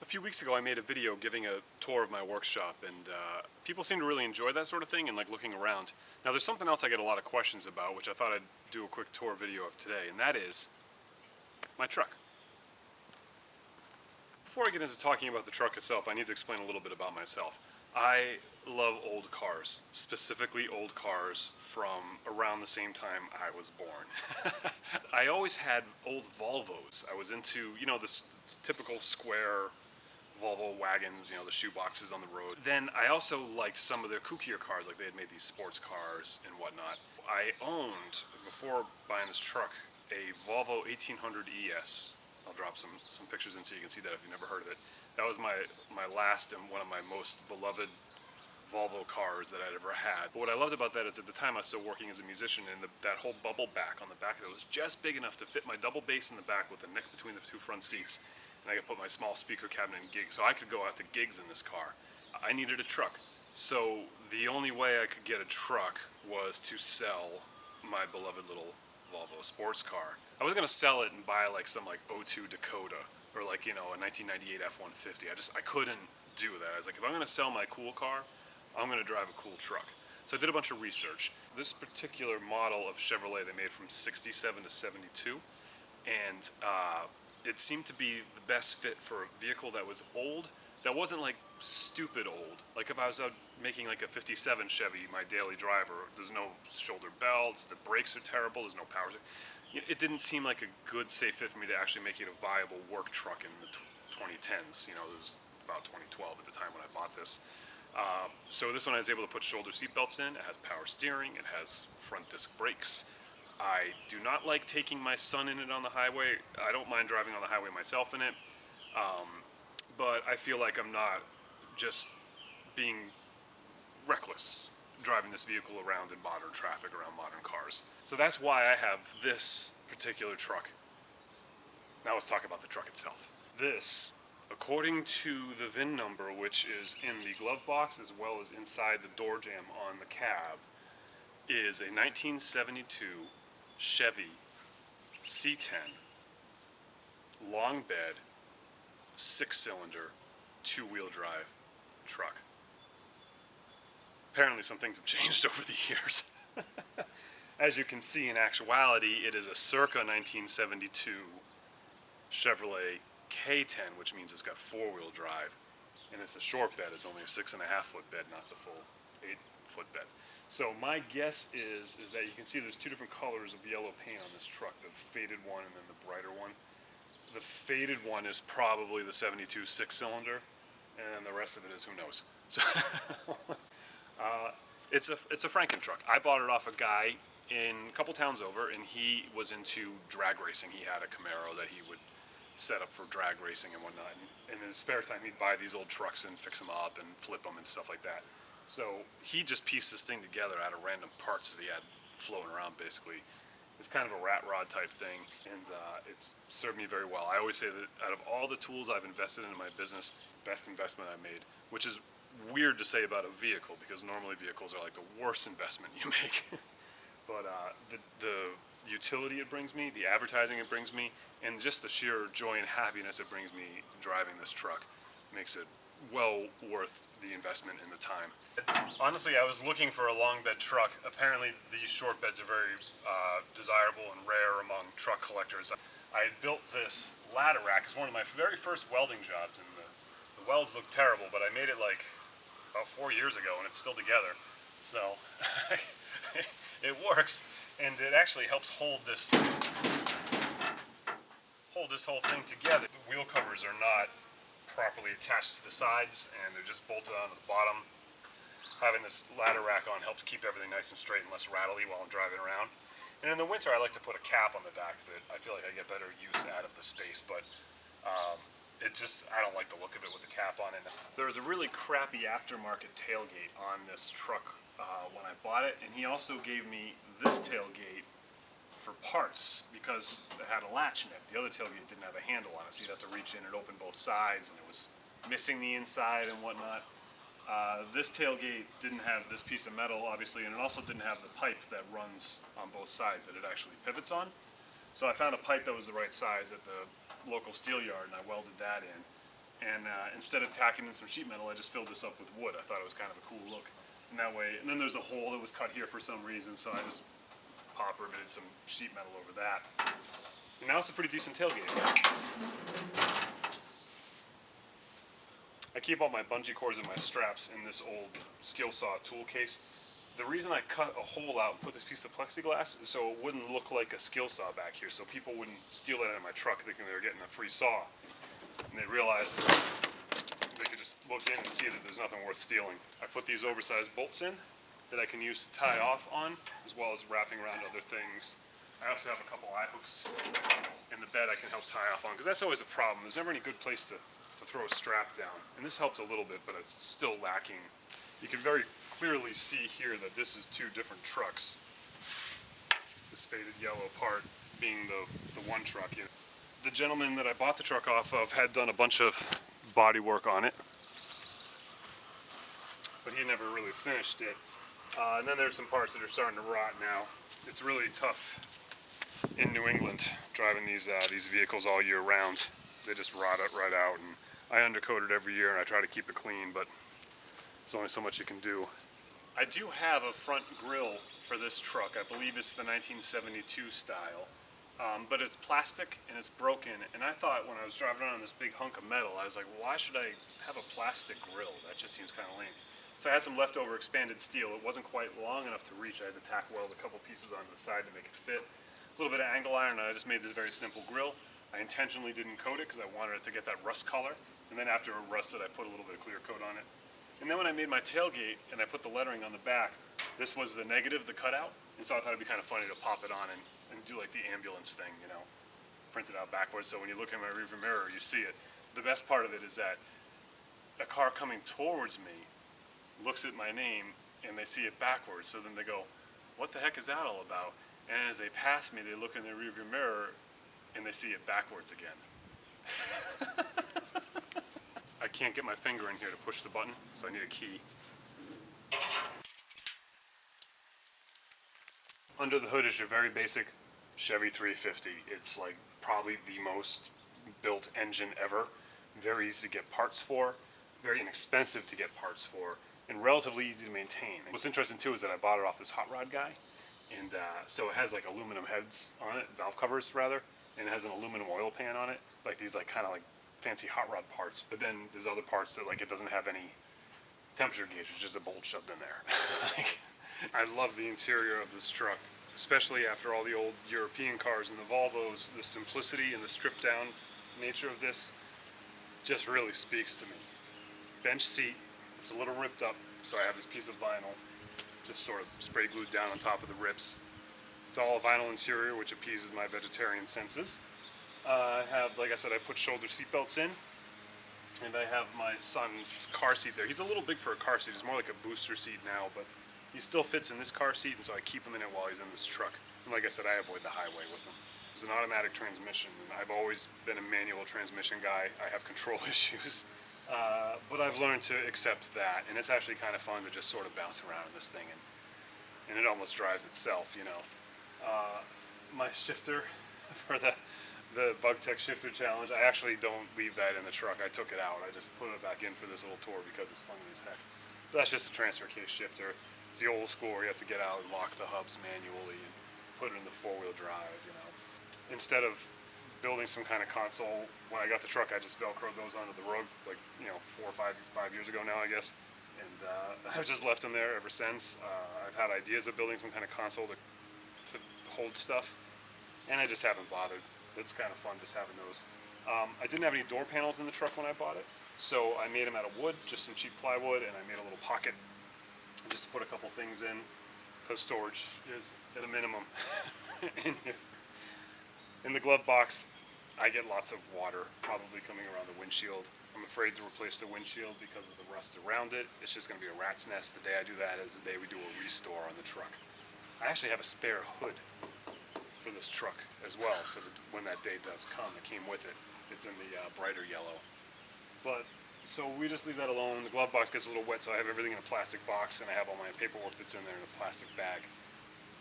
few weeks ago I made a video giving a tour of my workshop, and people seem to really enjoy that sort of thing and like looking around. Now there's something else I get a lot of questions about, which I thought I'd do a quick tour video of today, and that is my truck. Before I get into talking about the truck itself, I need to explain a little bit about myself. I love old cars, specifically old cars from around the same time I was born. I always had old Volvos. I was into, this typical square Volvo wagons, the shoe boxes on the road. Then I also liked some of their kookier cars, like they had made these sports cars and whatnot. I owned, before buying this truck, a Volvo 1800 ES. I'll drop some pictures in so you can see that if you've never heard of it. That was my last and one of my most beloved Volvo cars that I'd ever had. But what I loved about that is at the time I was still working as a musician, and that whole bubble back on the back of it was just big enough to fit my double bass in the back with the neck between the two front seats. And I could put my small speaker cabinet in gigs, so I could go out to gigs in this car. I needed a truck. So the only way I could get a truck was to sell my beloved little Volvo sports car. I was gonna sell it and buy like some '02 Dakota or a 1998 F-150. I couldn't do that. I was like, if I'm gonna sell my cool car, I'm gonna drive a cool truck. So I did a bunch of research. This particular model of Chevrolet they made from '67 to '72, and it seemed to be the best fit for a vehicle that was old, that wasn't like stupid old. Like if I was out making like a '57 Chevy, my daily driver, there's no shoulder belts, the brakes are terrible, there's no power. It didn't seem like a good, safe fit for me to actually make it a viable work truck in the 2010s. It was about 2012 at the time when I bought this. So this one I was able to put shoulder seat belts in. It has power steering, it has front disc brakes. I do not like taking my son in it on the highway. I don't mind driving on the highway myself in it, but I feel like I'm not just being reckless driving this vehicle around in modern traffic, around modern cars. So that's why I have this particular truck. Now let's talk about the truck itself. This, according to the VIN number, which is in the glove box as well as inside the door jamb on the cab, is a 1972 Chevy C10 long bed, 6-cylinder, 2-wheel drive truck. Apparently some things have changed over the years. As you can see, in actuality, it is a circa 1972 Chevrolet K10, which means it's got 4-wheel drive, and it's a short bed. It's only a 6.5-foot bed, not the full 8-foot bed. So my guess is that you can see there's two different colors of yellow paint on this truck, the faded one and then the brighter one. The faded one is probably the 72 6-cylinder, and then the rest of it is who knows. So it's a Franken truck. I bought it off a guy in a couple towns over, and he was into drag racing. He had a Camaro that he would set up for drag racing and whatnot. And in his spare time, he'd buy these old trucks and fix them up and flip them and stuff like that. So he just pieced this thing together out of random parts that he had floating around, basically. It's kind of a rat rod type thing, and it's served me very well. I always say that out of all the tools I've invested in my business, best investment I made, which is weird to say about a vehicle because normally vehicles are like the worst investment you make. But the utility it brings me, the advertising it brings me, and just the sheer joy and happiness it brings me driving this truck makes it well worth the investment and the time. Honestly, I was looking for a long bed truck. Apparently these short beds are very desirable and rare among truck collectors. I had built this ladder rack as one of my very first welding jobs, and the welds look terrible, but I made it like about 4 years ago and it's still together. So it works, and it actually helps hold this whole thing together. The wheel covers are not properly attached to the sides, and they're just bolted onto the bottom. Having this ladder rack on helps keep everything nice and straight and less rattly while I'm driving around. And in the winter, I like to put a cap on the back of it. I feel like I get better use out of the space, but I don't like the look of it with the cap on it. There was a really crappy aftermarket tailgate on this truck when I bought it, and he also gave me this tailgate for parts because it had a latch in it. The other tailgate didn't have a handle on it, so you'd have to reach in and open both sides, and it was missing the inside and whatnot. This tailgate didn't have this piece of metal, obviously, and it also didn't have the pipe that runs on both sides that it actually pivots on. So I found a pipe that was the right size at the local steel yard, and I welded that in. And instead of tacking in some sheet metal, I just filled this up with wood. I thought it was kind of a cool look. And that way, and then there's a hole that was cut here for some reason, so I just pop riveted some sheet metal over that. And now it's a pretty decent tailgate. I keep all my bungee cords and my straps in this old skill saw tool case. The reason I cut a hole out and put this piece of plexiglass is so it wouldn't look like a skill saw back here, so people wouldn't steal it out of my truck thinking they were getting a free saw. And they realized they could just look in and see that there's nothing worth stealing. I put these oversized bolts in that I can use to tie off on, as well as wrapping around other things. I also have a couple eye hooks in the bed I can help tie off on, because that's always a problem. There's never any good place to throw a strap down. And this helps a little bit, but it's still lacking. You can very clearly see here that this is two different trucks. This faded yellow part being the one truck. The gentleman that I bought the truck off of had done a bunch of body work on it, but he never really finished it. And then there's some parts that are starting to rot now. It's really tough in New England driving these vehicles all year round. They just rot it right out, and I undercoat it every year and I try to keep it clean, but there's only so much you can do. I do have a front grille for this truck. I believe it's the 1972 style. But it's plastic and it's broken, and I thought when I was driving around this big hunk of metal, I was like, why should I have a plastic grill? That just seems kind of lame. So I had some leftover expanded steel. It wasn't quite long enough to reach. I had to tack weld a couple pieces onto the side to make it fit. A little bit of angle iron, and I just made this very simple grill. I intentionally didn't coat it because I wanted it to get that rust color, and then after it rusted, I put a little bit of clear coat on it. And then when I made my tailgate and I put the lettering on the back, this was the negative, the cutout, and so I thought it'd be kind of funny to pop it on and do like the ambulance thing, you know, print it out backwards, so when you look in my rearview mirror, you see it. The best part of it is that a car coming towards me looks at my name and they see it backwards, so then they go, what the heck is that all about? And as they pass me, they look in their rearview mirror and they see it backwards again. I can't get my finger in here to push the button, so I need a key. Under the hood is your very basic Chevy 350. It's like probably the most built engine ever. Very easy to get parts for, very inexpensive to get parts for, and relatively easy to maintain. What's interesting too is that I bought it off this hot rod guy, and so it has like aluminum heads on it, valve covers rather, and it has an aluminum oil pan on it, like these like kind of like fancy hot rod parts. But then there's other parts that like it doesn't have any temperature gauge, it's just a bolt shoved in there. I love the interior of this truck, especially after all the old European cars and the Volvos. The simplicity and the stripped down nature of this just really speaks to me. Bench seat, it's a little ripped up, so I have this piece of vinyl just sort of spray glued down on top of the rips. It's all a vinyl interior, which appeases my vegetarian senses. I have, like I said, I put shoulder seat belts in, and I have my son's car seat there. He's a little big for a car seat. It's more like a booster seat now, but he still fits in this car seat, and so I keep him in it while he's in this truck. And like I said, I avoid the highway with him. It's an automatic transmission, and I've always been a manual transmission guy. I have control issues, but I've learned to accept that, and it's actually kind of fun to just sort of bounce around in this thing, and it almost drives itself, you know. My shifter for the BugTech shifter challenge, I actually don't leave that in the truck. I took it out. I just put it back in for this little tour because it's funny as heck. But that's just a transfer case shifter. It's the old school where you have to get out and lock the hubs manually and put it in the four-wheel drive, you know. Instead of building some kind of console, when I got the truck, I just Velcroed those onto the rug, like, you know, 4 or 5 years ago now, I guess. And I've just left them there ever since. I've had ideas of building some kind of console to hold stuff, and I just haven't bothered. It's kind of fun just having those. I didn't have any door panels in the truck when I bought it, so I made them out of wood, just some cheap plywood, and I made a little pocket just to put a couple things in, because storage is at a minimum in here. In the glove box, I get lots of water probably coming around the windshield. I'm afraid to replace the windshield because of the rust around it. It's just going to be a rat's nest. The day I do that is the day we do a restore on the truck. I actually have a spare hood for this truck as well, for when that day does come. It came with it. It's in the brighter yellow. But so we just leave that alone. The glove box gets a little wet, so I have everything in a plastic box, and I have all my paperwork that's in there in a plastic bag.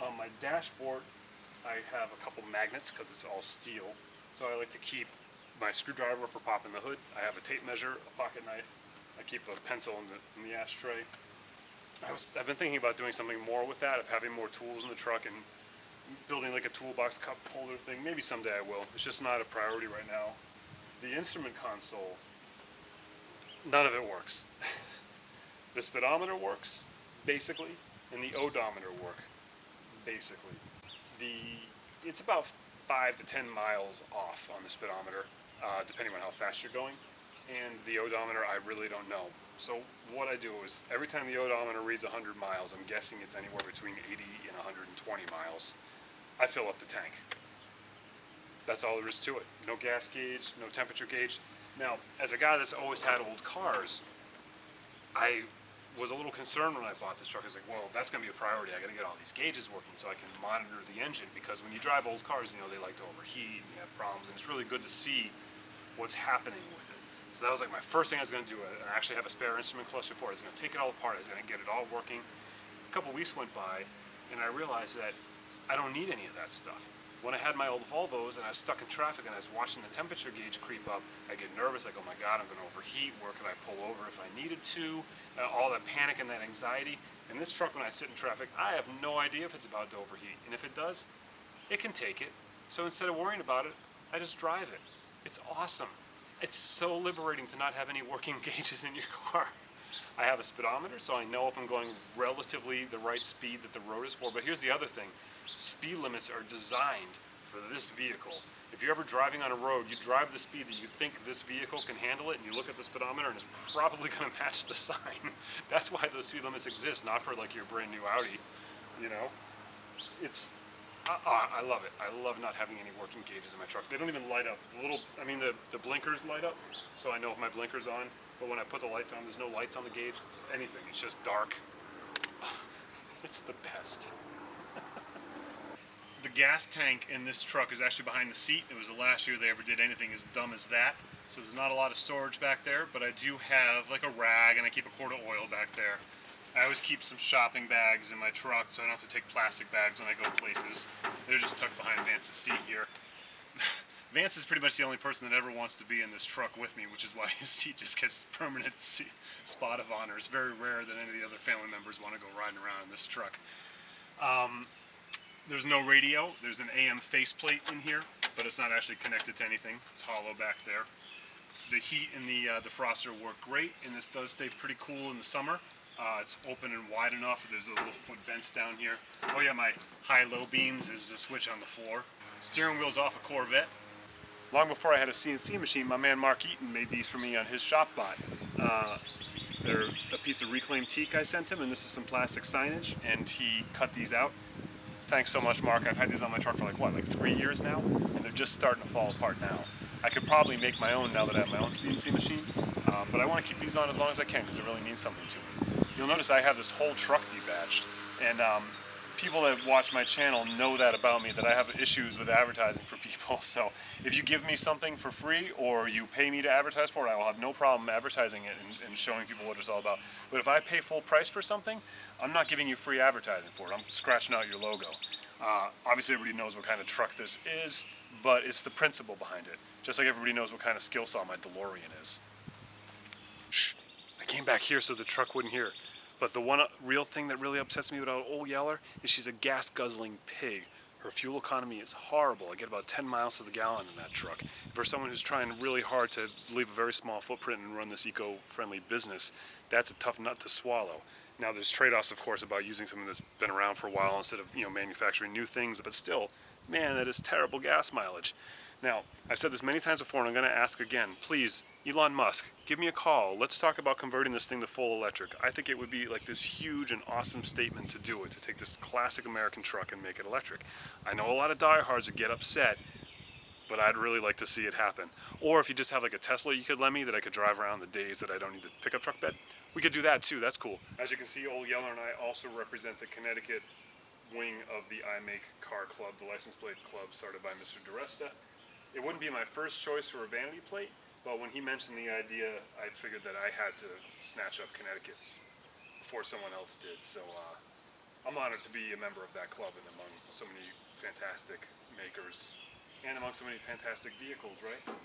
On my dashboard, I have a couple magnets because it's all steel. So I like to keep my screwdriver for popping the hood. I have a tape measure, a pocket knife. I keep a pencil in the ashtray. I've been thinking about doing something more with that, of having more tools in the truck and building like a toolbox cup holder thing. Maybe someday I will. It's just not a priority right now. The instrument console, none of it works. The speedometer works, basically, and the odometer work, basically. It's about 5 to 10 miles off on the speedometer, depending on how fast you're going. And the odometer, I really don't know. So what I do is, every time the odometer reads 100 miles, I'm guessing it's anywhere between 80 and 120 miles, I fill up the tank. That's all there is to it. No gas gauge, no temperature gauge. Now, as a guy that's always had old cars, I was a little concerned when I bought this truck. I was like, well, that's going to be a priority. I got to get all these gauges working so I can monitor the engine, because when you drive old cars, you know, they like to overheat and you have problems, and it's really good to see what's happening with it. So that was like my first thing I was going to do. I actually have a spare instrument cluster for it. I was going to take it all apart. I was going to get it all working. A couple weeks went by, and I realized that I don't need any of that stuff. When I had my old Volvos and I was stuck in traffic and I was watching the temperature gauge creep up, I get nervous. I go, oh my God, I'm going to overheat. Where could I pull over if I needed to? All that panic and that anxiety. And this truck, when I sit in traffic, I have no idea if it's about to overheat. And if it does, it can take it. So instead of worrying about it, I just drive it. It's awesome. It's so liberating to not have any working gauges in your car. I have a speedometer, so I know if I'm going relatively the right speed that the road is for. But here's the other thing. Speed limits are designed for this vehicle. If you're ever driving on a road, you drive the speed that you think this vehicle can handle it, and you look at the speedometer and it's probably going to match the sign. That's why those speed limits exist, not for like your brand new Audi, you know? I love it. I love not having any working gauges in my truck. They don't even light up. The blinkers light up, so I know if my blinker's on, but when I put the lights on, there's no lights on the gauge, anything. It's just dark. It's the best. The gas tank in this truck is actually behind the seat. It was the last year they ever did anything as dumb as that. So there's not a lot of storage back there, but I do have like a rag, and I keep a quart of oil back there. I always keep some shopping bags in my truck so I don't have to take plastic bags when I go places. They're just tucked behind Vance's seat here. Vance is pretty much the only person that ever wants to be in this truck with me, which is why his seat just gets permanent spot of honor. It's very rare that any of the other family members want to go riding around in this truck. There's no radio. There's an AM faceplate in here, but it's not actually connected to anything. It's hollow back there. The heat in the defroster work great, and this does stay pretty cool in the summer. It's open and wide enough. There's little foot vents down here. Oh yeah, my high-low beams is the switch on the floor. Steering wheel's off a Corvette. Long before I had a CNC machine, my man Mark Eaton made these for me on his shop lot. They're a piece of reclaimed teak I sent him, and this is some plastic signage, and he cut these out. Thanks so much, Mark. I've had these on my truck for like 3 years now, and they're just starting to fall apart now. I could probably make my own now that I have my own CNC machine, but I want to keep these on as long as I can because it really means something to me. You'll notice I have this whole truck debadged, and people that watch my channel know that about me, that I have issues with advertising for people. So if you give me something for free or you pay me to advertise for it, I will have no problem advertising it and showing people what it's all about. But if I pay full price for something, I'm not giving you free advertising for it. I'm scratching out your logo. Obviously everybody knows what kind of truck this is, but it's the principle behind it. Just like everybody knows what kind of skill saw my DeLorean is. Shh. I came back here so the truck wouldn't hear. But the one real thing that really upsets me about Old Yeller is she's a gas-guzzling pig. Her fuel economy is horrible. I get about 10 miles to the gallon in that truck. For someone who's trying really hard to leave a very small footprint and run this eco-friendly business, that's a tough nut to swallow. Now there's trade-offs, of course, about using something that's been around for a while instead of, manufacturing new things, but still, man, that is terrible gas mileage. Now, I've said this many times before, and I'm going to ask again. Please, Elon Musk, give me a call. Let's talk about converting this thing to full electric. I think it would be like this huge and awesome statement to do it, to take this classic American truck and make it electric. I know a lot of diehards would get upset, but I'd really like to see it happen. Or if you just have like a Tesla you could lend me that I could drive around the days that I don't need the pickup truck bed, we could do that too. That's cool. As you can see, Old Yeller and I also represent the Connecticut wing of the I Make Car Club, the license plate club started by Mr. DeResta. It wouldn't be my first choice for a vanity plate, but when he mentioned the idea, I figured that I had to snatch up Connecticut's before someone else did. So I'm honored to be a member of that club and among so many fantastic makers and among so many fantastic vehicles, right?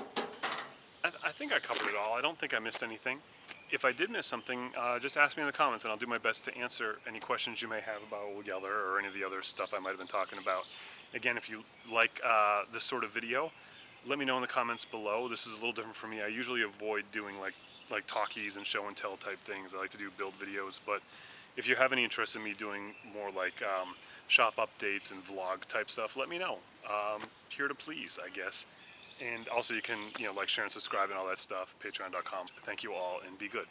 I think I covered it all. I don't think I missed anything. If I did miss something, just ask me in the comments and I'll do my best to answer any questions you may have about Old Yeller or any of the other stuff I might have been talking about. Again, if you like this sort of video, let me know in the comments below. This is a little different for me. I usually avoid doing like talkies and show and tell type things. I like to do build videos, but if you have any interest in me doing more like shop updates and vlog type stuff, let me know. Here to please, I guess. And also you can, like, share and subscribe and all that stuff, patreon.com. Thank you all and be good.